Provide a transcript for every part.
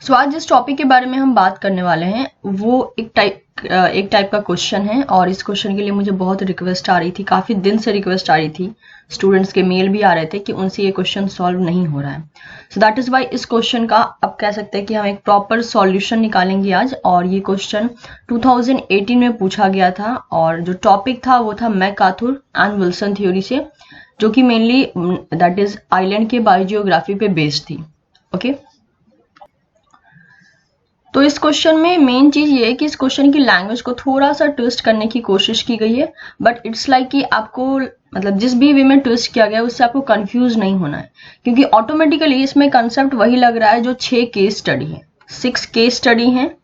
सो आज जिस टॉपिक के बारे में हम बात करने वाले हैं वो एक टाइप का क्वेश्चन है और इस क्वेश्चन के लिए मुझे बहुत रिक्वेस्ट आ रही थी, काफ़ी दिन से रिक्वेस्ट आ रही थी, स्टूडेंट्स के मेल भी आ रहे थे कि उनसे ये क्वेश्चन सॉल्व नहीं हो रहा है। सो दैट इज़ वाई इस क्वेश्चन का अब कह सकते हैं कि हम एक प्रॉपर सॉल्यूशन निकालेंगे आज। और ये क्वेश्चन 2018 में पूछा गया था और जो टॉपिक था वो था मैकार्थर एंड विल्सन थ्योरी से, जो कि मेनली दैट इज आइलैंड के बायोजियोग्राफी पे बेस्ड थी। ओके तो इस क्वेश्चन में मेन चीज ये है कि इस क्वेश्चन की लैंग्वेज को थोड़ा सा ट्विस्ट करने की कोशिश की गई है, बट इट्स लाइक कि आपको मतलब जिस भी वे में ट्विस्ट किया गया है उससे आपको कंफ्यूज नहीं होना है, क्योंकि ऑटोमेटिकली इसमें कंसेप्ट वही लग रहा है जो 6 केस स्टडी है, 6 केस स्टडी है,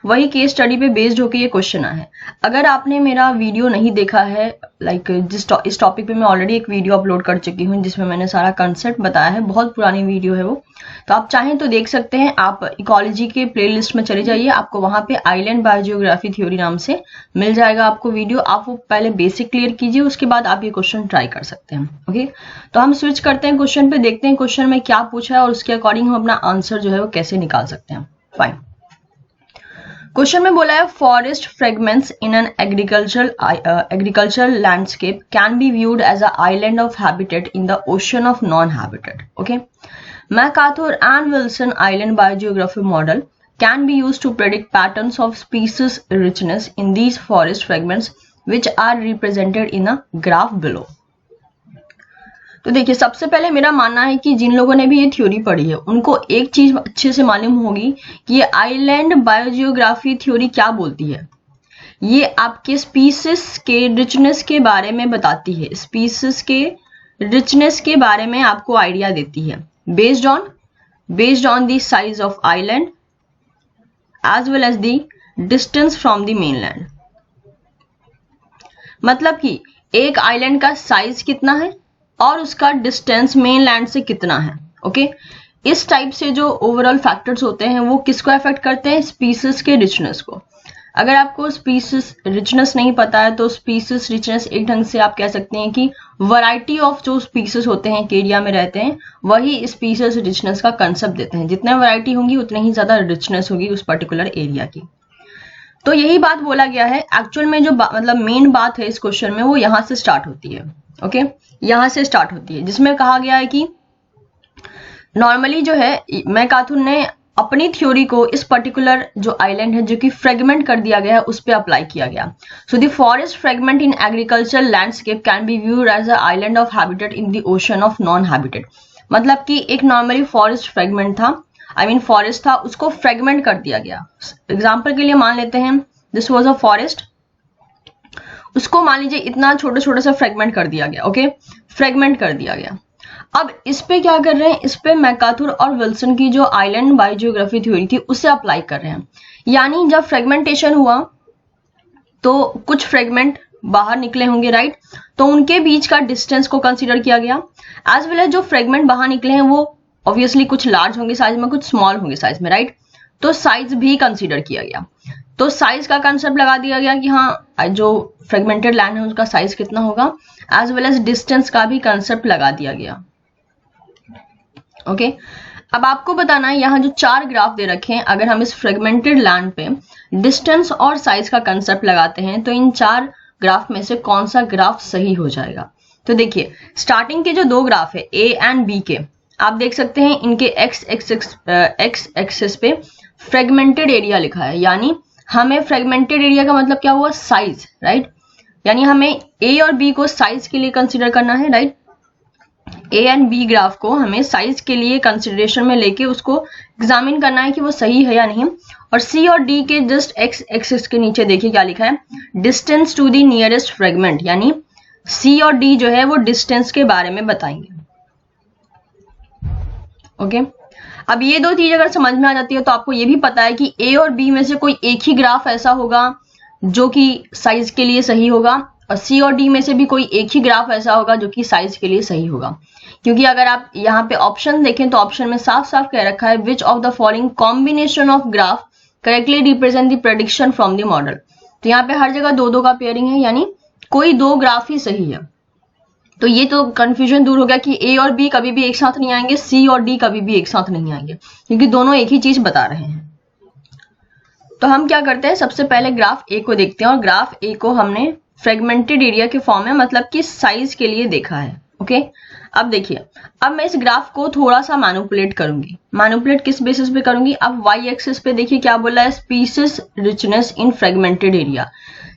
वही केस स्टडी पे बेस्ड होकर ये क्वेश्चन आया है। अगर आपने मेरा वीडियो नहीं देखा है, इस टॉपिक पे मैं ऑलरेडी एक वीडियो अपलोड कर चुकी हूँ जिसमें मैंने सारा कंसेप्ट बताया है, बहुत पुरानी वीडियो है वो, तो आप चाहें तो देख सकते हैं। आप इकोलॉजी के प्लेलिस्ट में चले जाइए, आपको वहां पे आइलैंड बायोजियोग्राफी थ्योरी नाम से मिल जाएगा आपको वीडियो। आप वो पहले बेसिक क्लियर कीजिए, उसके बाद आप ये क्वेश्चन ट्राई कर सकते हैं। ओके तो हम स्विच करते हैं क्वेश्चन पे, देखते हैं क्वेश्चन में क्या पूछा है और उसके अकॉर्डिंग हम अपना आंसर जो है वो कैसे निकाल सकते हैं। फाइन, क्वेश्चन में बोला है forest fragments in an agricultural landscape can be viewed as a island of habitat in the ocean of non habitat. Okay, MacArthur and Wilson island biogeography model can be used to predict patterns of species richness in these forest fragments which are represented in a graph below। तो देखिए, सबसे पहले मेरा मानना है कि जिन लोगों ने भी ये थ्योरी पढ़ी है उनको एक चीज अच्छे से मालूम होगी कि ये आइलैंड बायोजियोग्राफी थ्योरी क्या बोलती है। ये आपके स्पीसीज के रिचनेस के बारे में बताती है, स्पीसीज के रिचनेस के बारे में आपको आइडिया देती है based on the size of island as well as the distance from the mainland। मतलब कि एक आइलैंड का साइज कितना है और उसका डिस्टेंस मेनलैंड से कितना है। ओके, इस टाइप से जो ओवरऑल फैक्टर्स होते हैं वो किसको अफेक्ट करते हैं, स्पीसीज के रिचनेस को। अगर आपको स्पीसीज रिचनेस नहीं पता है तो स्पीसीज रिचनेस एक ढंग से आप कह सकते हैं कि वैरायटी ऑफ जो स्पीसीज होते हैं एक एरिया में रहते हैं वही स्पीसीज रिचनेस का कंसेप्ट देते हैं। जितने वैरायटी होंगी उतनी ही ज्यादा रिचनेस होगी उस पर्टिकुलर एरिया की। तो यही बात बोला गया है। एक्चुअल में जो मतलब मेन बात है इस क्वेश्चन में वो यहां से स्टार्ट होती है। ओके, यहां से स्टार्ट होती है जिसमें कहा गया है कि नॉर्मली जो है मैकार्थर ने अपनी थ्योरी को इस पर्टिकुलर जो आइलैंड है जो कि फ्रेगमेंट कर दिया गया है उस पर अप्लाई किया गया। So the forest fragment in agricultural landscape can be viewed as a island of habitat in the ocean of non habitat. मतलब कि एक नॉर्मली फॉरेस्ट फ्रेगमेंट था, फॉरेस्ट था, उसको फ्रेगमेंट कर दिया गया। एग्जाम्पल के लिए मान लेते हैं दिस वॉज अ फॉरेस्ट, उसको मान लीजिए इतना छोटा छोटा सा फ्रेगमेंट कर दिया गया। ओके, फ्रेगमेंट कर दिया गया। अब इस पे क्या कर रहे हैं, इस पे मैकार्थर और विल्सन की जो आइलैंड बायोजियोग्राफी थ्योरी थी उसे अप्लाई कर रहे हैं। यानी जब फ्रेगमेंटेशन हुआ तो कुछ फ्रेगमेंट बाहर निकले होंगे, राइट, तो उनके बीच का डिस्टेंस को कंसीडर किया गया। एज वेल एज जो फ्रेगमेंट बाहर निकले हैं वो ऑब्वियसली कुछ लार्ज होंगे साइज में, कुछ स्मॉल होंगे साइज में, राइट, तो साइज भी कंसीडर किया गया। तो साइज का कंसेप्ट लगा दिया गया कि हाँ जो फ्रेगमेंटेड लैंड है उसका साइज कितना होगा, एज वेल एज डिस्टेंस का भी कंसेप्ट लगा दिया गया। ओके, अब आपको बताना है यहाँ जो 4 ग्राफ दे रखे हैं, अगर हम इस फ्रेगमेंटेड लैंड पे डिस्टेंस और साइज का कंसेप्ट लगाते हैं तो इन 4 ग्राफ में से कौन सा ग्राफ सही हो जाएगा। तो देखिए, स्टार्टिंग के जो 2 ग्राफ है ए एंड बी के, आप देख सकते हैं इनके एक्स एक्सिस पे फ्रेगमेंटेड एरिया लिखा है। यानी हमें फ्रेगमेंटेड एरिया का मतलब क्या हुआ, साइज, राइट। यानी हमें ए और बी को साइज के लिए कंसीडर करना है, right. A and B graph को हमें साइज के लिए कंसिडरेशन में लेके उसको एग्जामिन करना है कि वो सही है या नहीं। और सी और डी के जस्ट एक्स एक्सिस के नीचे देखिए क्या लिखा है, distance to the nearest fragment. यानी सी और डी जो है वो डिस्टेंस के बारे में बताएंगे। ओके, अब ये 2 चीज अगर समझ में आ जाती है तो आपको ये भी पता है कि ए और बी में से कोई एक ही ग्राफ ऐसा होगा जो कि साइज के लिए सही होगा और सी और डी में से भी कोई एक ही ग्राफ ऐसा होगा जो कि साइज के लिए सही होगा। क्योंकि अगर आप यहाँ पे ऑप्शन देखें तो ऑप्शन में साफ साफ कह रखा है which of the following combination of graph correctly represent the prediction from the model. तो यहाँ पे हर जगह 2-2 का पेयरिंग है, यानी कोई 2 ग्राफ ही सही है। तो ये तो कंफ्यूजन दूर हो गया कि ए और बी कभी भी एक साथ नहीं आएंगे, सी और डी कभी भी एक साथ नहीं आएंगे, क्योंकि दोनों एक ही चीज बता रहे हैं। तो हम क्या करते हैं, सबसे पहले ग्राफ ए को देखते हैं, और ग्राफ ए को हमने फ्रेगमेंटेड एरिया के फॉर्म में, मतलब कि साइज के लिए देखा है। ओके, अब देखिए, अब मैं इस ग्राफ को थोड़ा सा मैनिपुलेट करूंगी। मैनिपुलेट किस बेसिस पे करूंगी, अब वाई एक्सिस पे देखिए क्या बोला है, स्पीसीज रिचनेस इन फ्रेगमेंटेड एरिया।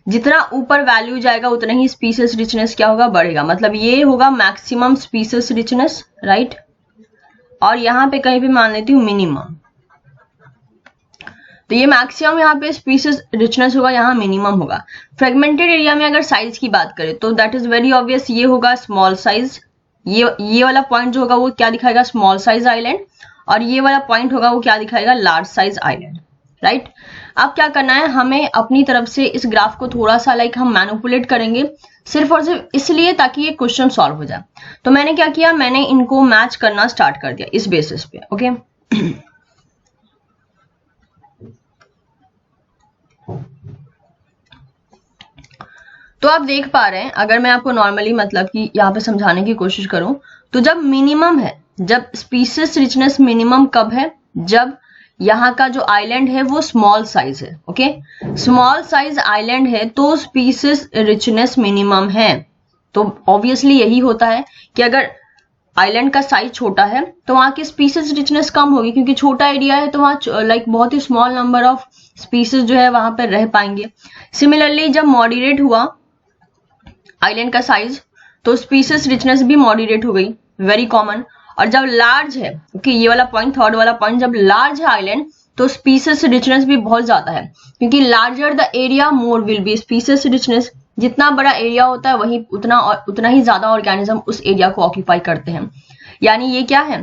जितना ऊपर वैल्यू जाएगा उतना ही स्पीसीज रिचनेस क्या होगा, बढ़ेगा। मतलब ये होगा मैक्सिमम स्पीसीज रिचनेस, राइट। और यहाँ पे कहीं भी मान लेती हूँ मिनिमम, तो ये मैक्सिमम यहाँ पे स्पीसीज रिचनेस होगा, यहाँ मिनिमम होगा। फ्रेगमेंटेड एरिया में अगर साइज की बात करें तो दैट इज वेरी ऑब्वियस, ये होगा स्मॉल साइज। ये वाला पॉइंट जो होगा वो क्या दिखाएगा, स्मॉल साइज आइलैंड, और ये वाला पॉइंट होगा वो क्या दिखाएगा, लार्ज साइज आइलैंड, राइट। अब क्या करना है, हमें अपनी तरफ से इस ग्राफ को थोड़ा सा हम मैनिपुलेट करेंगे, सिर्फ और सिर्फ इसलिए ताकि ये क्वेश्चन सॉल्व हो जाए। तो मैंने क्या किया, मैंने इनको मैच करना स्टार्ट कर दिया इस बेसिस पे। ओके, तो आप देख पा रहे हैं, अगर मैं आपको नॉर्मली मतलब कि यहाँ पे समझाने की कोशिश करूं, तो जब मिनिमम है, जब स्पीसीज रिचनेस मिनिमम कब है, जब यहाँ का जो आइलैंड है वो स्मॉल साइज है। ओके, स्मॉल साइज आइलैंड है तो स्पीसीज रिचनेस मिनिमम है। तो ऑब्वियसली यही होता है कि अगर आइलैंड का साइज छोटा है तो वहां की स्पीसीज रिचनेस कम होगी, क्योंकि छोटा एरिया है तो वहां बहुत ही स्मॉल नंबर ऑफ स्पीसीज जो है वहां पर रह पाएंगे। सिमिलरली जब मॉडरेट हुआ आइलैंड का साइज तो स्पीसीज रिचनेस भी मॉडरेट हो गई, वेरी कॉमन। और जब लार्ज है, ओके, ये वाला पॉइंट, थर्ड वाला पॉइंट, जब लार्ज है आइलैंड तो स्पीसीज रिचनेस भी बहुत ज्यादा है, क्योंकि larger the area more will be species richness. जितना बड़ा एरिया होता है वही उतना ही ज्यादा ऑर्गेनिज्म उस एरिया को ऑक्यूपाई करते हैं। यानी ये क्या है,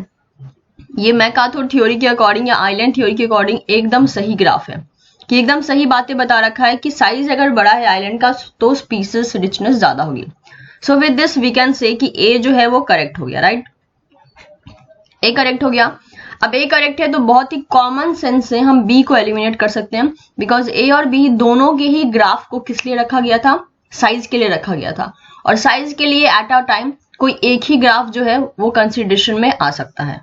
ये मैकार्थर थ्योरी के अकॉर्डिंग या आइलैंड थ्योरी के अकॉर्डिंग एकदम सही ग्राफ है, कि एकदम सही बातें बता रखा है कि साइज अगर बड़ा है आइलैंड का तो स्पीसीज रिचनेस ज्यादा होगी। So with this we can say कि ए जो है वो करेक्ट हो गया, राइट। ए करेक्ट हो गया। अब ए करेक्ट है तो बहुत ही कॉमन सेंस से हम बी को एलिमिनेट कर सकते हैं, बिकॉज ए और बी दोनों के ही ग्राफ को किस लिए रखा गया था, साइज के लिए रखा गया था। और साइज के लिए एट अ टाइम कोई एक ही ग्राफ जो है वो कंसिडरेशन में आ सकता है।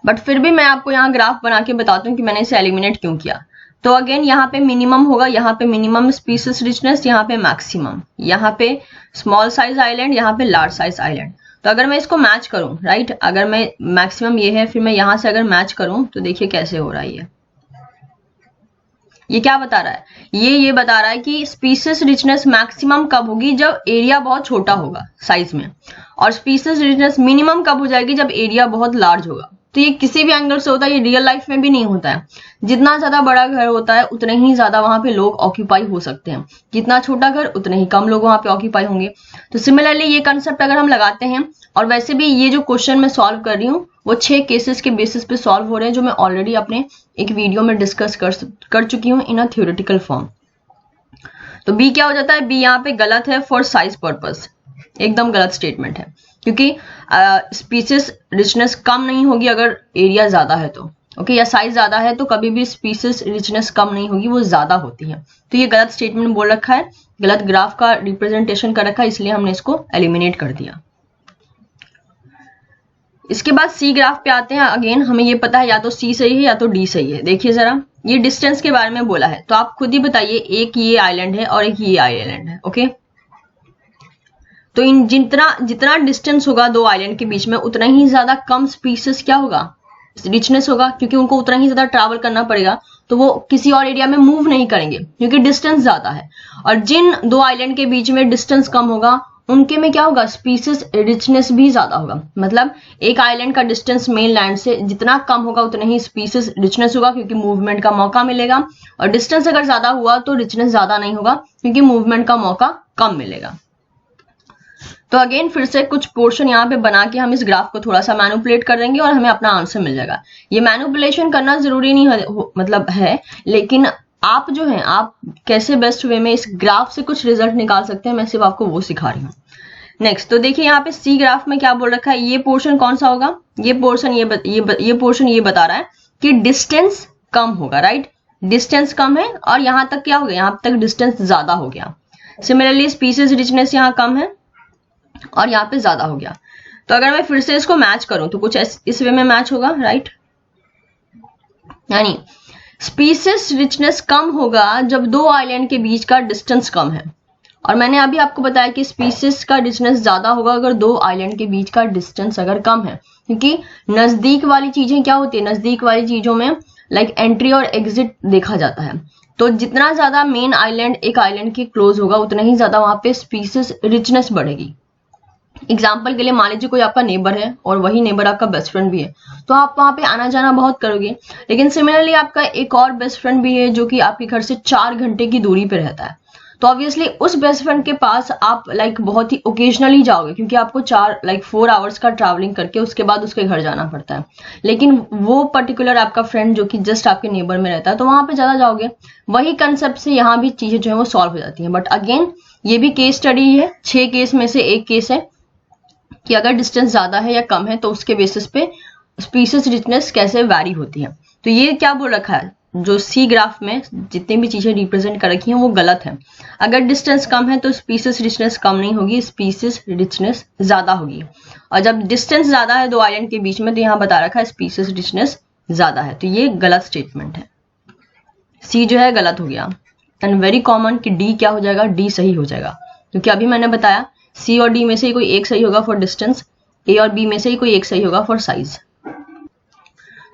बट फिर भी मैं आपको यहाँ ग्राफ बना के बताता हूँ कि मैंने इसे एलिमिनेट क्यों किया। तो अगेन यहाँ पे मिनिमम होगा, यहाँ पे मिनिमम स्पीसीज रिचनेस, यहाँ पे मैक्सिमम, यहाँ पे स्मॉल साइज आइलैंड, यहाँ पे लार्ज साइज आइलैंड। तो अगर मैं इसको मैच करूं, राइट, अगर मैं मैक्सिमम ये है, फिर मैं यहां से अगर मैच करूं तो देखिए कैसे हो रहा है। ये क्या बता रहा है, ये बता रहा है कि स्पीसीज रिचनेस मैक्सिमम कब होगी, जब एरिया बहुत छोटा होगा साइज में, और स्पीसीज रिचनेस मिनिमम कब हो जाएगी, जब एरिया बहुत लार्ज होगा। तो ये किसी भी एंगल से होता है, ये रियल लाइफ में भी नहीं होता है। जितना ज्यादा बड़ा घर होता है उतने ही ज्यादा वहां पे लोग ऑक्यूपाई हो सकते हैं, जितना छोटा घर उतने ही कम लोग वहां पे ऑक्यूपाई होंगे। तो सिमिलरली ये कंसेप्ट अगर हम लगाते हैं, और वैसे भी ये जो क्वेश्चन मैं सॉल्व कर रही हूँ वो 6 केसेस के बेसिस पे सॉल्व हो रहे हैं, जो मैं ऑलरेडी अपने एक वीडियो में डिस्कस कर चुकी हूँ इन अ थ्योरेटिकल फॉर्म। तो बी क्या हो जाता है, बी यहाँ पे गलत है फॉर साइज पर्पस, एकदम गलत स्टेटमेंट है, क्योंकि स्पीसीज रिचनेस कम नहीं होगी अगर एरिया ज्यादा है तो, ओके, या साइज ज्यादा है तो कभी भी स्पीसीज रिचनेस कम नहीं होगी, वो ज्यादा होती है। तो ये गलत स्टेटमेंट बोल रखा है, गलत ग्राफ का रिप्रेजेंटेशन कर रखा है, इसलिए हमने इसको एलिमिनेट कर दिया। इसके बाद सी ग्राफ पे आते हैं। अगेन हमें ये पता है या तो सी सही है या तो डी सही है। देखिए जरा, ये डिस्टेंस के बारे में बोला है, तो आप खुद ही बताइए, एक ये आइलैंड है और एक ये आइलैंड है, ओके। तो इन जितना डिस्टेंस होगा दो आइलैंड के बीच में, उतना ही ज्यादा कम स्पीसीज क्या होगा, रिचनेस होगा, क्योंकि उनको उतना ही ज्यादा ट्रैवल करना पड़ेगा, तो वो किसी और एरिया में मूव नहीं करेंगे क्योंकि डिस्टेंस ज्यादा है। और जिन दो आइलैंड के बीच में डिस्टेंस कम होगा उनके में क्या होगा, स्पीसीज रिचनेस भी ज्यादा होगा। मतलब एक आइलैंड का डिस्टेंस मेन लैंड से जितना कम होगा उतना ही स्पीसीज रिचनेस होगा, क्योंकि मूवमेंट का मौका मिलेगा। और डिस्टेंस अगर ज्यादा हुआ तो रिचनेस ज्यादा नहीं होगा, क्योंकि मूवमेंट का मौका कम मिलेगा। तो अगेन फिर से कुछ पोर्शन यहाँ पे बना के हम इस ग्राफ को थोड़ा सा मैनिपुलेट कर देंगे और हमें अपना आंसर मिल जाएगा। ये मैनिपुलेशन करना जरूरी नहीं है, लेकिन आप जो है, आप कैसे बेस्ट वे में इस ग्राफ से कुछ रिजल्ट निकाल सकते हैं, मैं सिर्फ आपको वो सिखा रही हूँ। नेक्स्ट, तो देखिए यहाँ पे सी ग्राफ में क्या बोल रखा है, ये पोर्शन कौन सा होगा, ये पोर्शन ये पोर्शन ये बता रहा है कि डिस्टेंस कम होगा, राइट, डिस्टेंस कम है और यहाँ तक क्या हो गया, यहाँ तक डिस्टेंस ज्यादा हो गया। सिमिलरली स्पीसीज रिचनेस यहाँ कम है और यहाँ पे ज्यादा हो गया। तो अगर मैं फिर से इसको मैच करूं तो कुछ इस वे में मैच होगा, राइट। यानी स्पीसीज रिचनेस कम होगा जब दो आइलैंड के बीच का डिस्टेंस कम है। और मैंने अभी आपको बताया कि स्पीसीज का रिचनेस ज्यादा होगा अगर दो आइलैंड के बीच का डिस्टेंस अगर कम है, क्योंकि नजदीक वाली चीजें क्या होती है, नजदीक वाली चीजों में लाइक एंट्री और एग्जिट देखा जाता है। तो जितना ज्यादा मेन आइलैंड एक आइलैंड के क्लोज होगा उतना ही ज्यादा वहां पे स्पीसीज रिचनेस बढ़ेगी। एग्जाम्पल के लिए मान लीजिए कोई आपका नेबर है और वही नेबर आपका बेस्ट फ्रेंड भी है, तो आप वहां पे आना जाना बहुत करोगे। लेकिन सिमिलरली आपका एक और बेस्ट फ्रेंड भी है जो कि आपके घर से 4 घंटे की दूरी पे रहता है, तो ऑब्वियसली उस बेस्ट फ्रेंड के पास आप लाइक बहुत ही ओकेजनली जाओगे, क्योंकि आपको 4 आवर्स का ट्रैवलिंग करके उसके बाद उसके घर जाना पड़ता है। लेकिन वो पर्टिकुलर आपका फ्रेंड जो कि जस्ट आपके नेबर में रहता है तो वहां पे ज्यादा जाओगे। वही कंसेप्ट से यहाँ भी चीजें जो है वो सॉल्व हो जाती हैं। बट अगेन ये भी केस स्टडी है, 6 केस में से एक केस है कि अगर डिस्टेंस ज्यादा है या कम है तो उसके बेसिस पे स्पीसीज रिचनेस कैसे वैरी होती है। तो ये क्या बोल रखा है, जो सी ग्राफ में जितनी भी चीजें रिप्रेजेंट कर रखी हैं वो गलत है। अगर डिस्टेंस कम है तो स्पीसीज रिचनेस कम नहीं होगी, स्पीसीज रिचनेस ज्यादा होगी। और जब डिस्टेंस ज्यादा है दो आइलैंड के बीच में तो यहाँ बता रखा है स्पीसीज रिचनेस ज्यादा है। तो ये गलत स्टेटमेंट है, सी जो है गलत हो गया। एंड वेरी कॉमन कि डी क्या हो जाएगा, डी सही हो जाएगा, क्योंकि अभी मैंने बताया सी और डी में से ही कोई एक सही होगा फॉर डिस्टेंस, ए और बी में से ही कोई एक सही होगा फॉर साइज।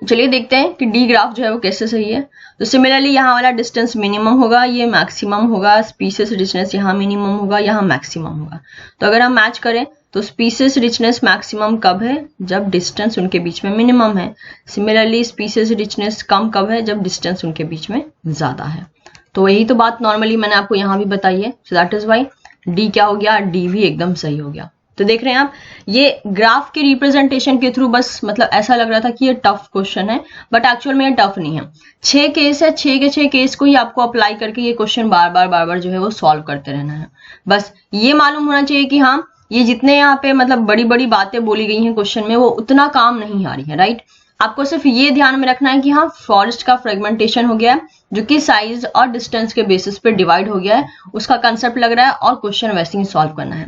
चलिए देखते हैं कि डी ग्राफ जो है वो कैसे सही है। तो सिमिलरली यहाँ वाला डिस्टेंस मिनिमम होगा, ये मैक्सिमम होगा, स्पीसीज रिचनेस यहाँ मिनिमम होगा, यहाँ मैक्सिमम होगा। तो अगर हम मैच करें तो स्पीसीज रिचनेस मैक्सिमम कब है, जब डिस्टेंस उनके बीच में मिनिमम है। सिमिलरली स्पीसीज रिचनेस कम कब है, जब डिस्टेंस उनके बीच में ज्यादा है। तो यही तो बात नॉर्मली मैंने आपको यहाँ भी बताई है। So that is why D क्या हो गया, डी भी एकदम सही हो गया। तो देख रहे हैं आप, ये ग्राफ के रिप्रेजेंटेशन के थ्रू बस मतलब ऐसा लग रहा था कि ये टफ क्वेश्चन है, बट एक्चुअल में ये टफ नहीं है। 6 केस है, 6 के 6 केस को ही आपको अप्लाई करके ये क्वेश्चन बार बार जो है वो सॉल्व करते रहना है। बस ये मालूम होना चाहिए कि हाँ ये जितने यहाँ पे मतलब बड़ी बड़ी बातें बोली गई हैं क्वेश्चन में वो उतना काम नहीं आ रही है, राइट। आपको सिर्फ ये ध्यान में रखना है कि हाँ फॉरेस्ट का फ्रेगमेंटेशन हो गया है जो कि साइज और डिस्टेंस के बेसिस पे डिवाइड हो गया है, उसका कंसेप्ट लग रहा है और क्वेश्चन वैसे ही सॉल्व करना है।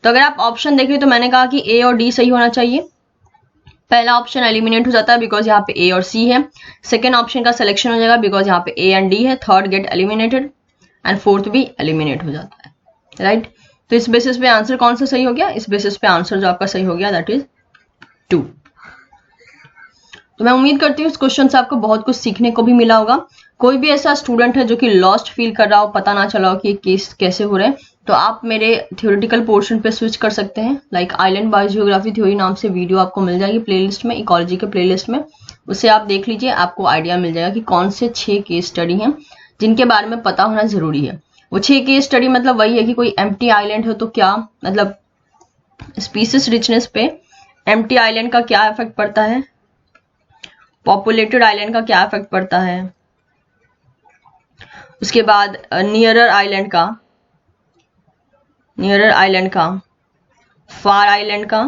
तो अगर आप ऑप्शन देखें तो मैंने कहा कि ए और डी सही होना चाहिए। पहला ऑप्शन एलिमिनेट हो जाता है बिकॉज यहाँ पे ए और सी है। सेकेंड ऑप्शन का सिलेक्शन हो जाएगा बिकॉज यहाँ पे ए एंड डी है। Third get eliminated and fourth भी एलिमिनेट हो जाता है, राइट। तो इस बेसिस पे आंसर कौन सा सही हो गया, इस बेसिस पे आंसर जो आपका सही हो गया दैट इज 2। तो मैं उम्मीद करती हूँ इस क्वेश्चन से आपको बहुत कुछ सीखने को भी मिला होगा। कोई भी ऐसा स्टूडेंट है जो कि लॉस्ट फील कर रहा हो, पता ना चला हो कि ये केस कैसे हो रहे हैं, तो आप मेरे थ्योरेटिकल पोर्शन पे स्विच कर सकते हैं। लाइक आइलैंड बायोजियोग्राफी थ्योरी नाम से वीडियो आपको मिल जाएगी प्लेलिस्ट में, इकोलॉजी के प्लेलिस्ट में, उससे आप देख लीजिए, आपको आइडिया मिल जाएगा कि कौन से 6 केस स्टडी हैं जिनके बारे में पता होना जरूरी है। वो 6 केस स्टडी मतलब वही है कि कोई एम्प्टी आइलैंड हो तो क्या मतलब स्पीसीज रिचनेस पे एम्प्टी आइलैंड का क्या इफेक्ट पड़ता है, पॉपुलेटेड आइलैंड का क्या इफेक्ट पड़ता है, उसके बाद नियरर आइलैंड का, फार आइलैंड का,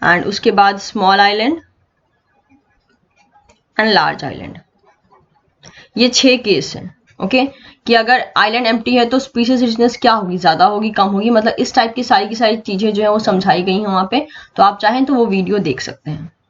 एंड उसके बाद small island and large island. ये 6 केस हैं, ओके। कि अगर आइलैंड एम्प्टी है तो स्पीसीज रिचनेस क्या होगी, ज्यादा होगी, कम होगी, मतलब इस टाइप की सारी चीजें जो है वो समझाई गई हैं वहां पे। तो आप चाहें तो वो वीडियो देख सकते हैं।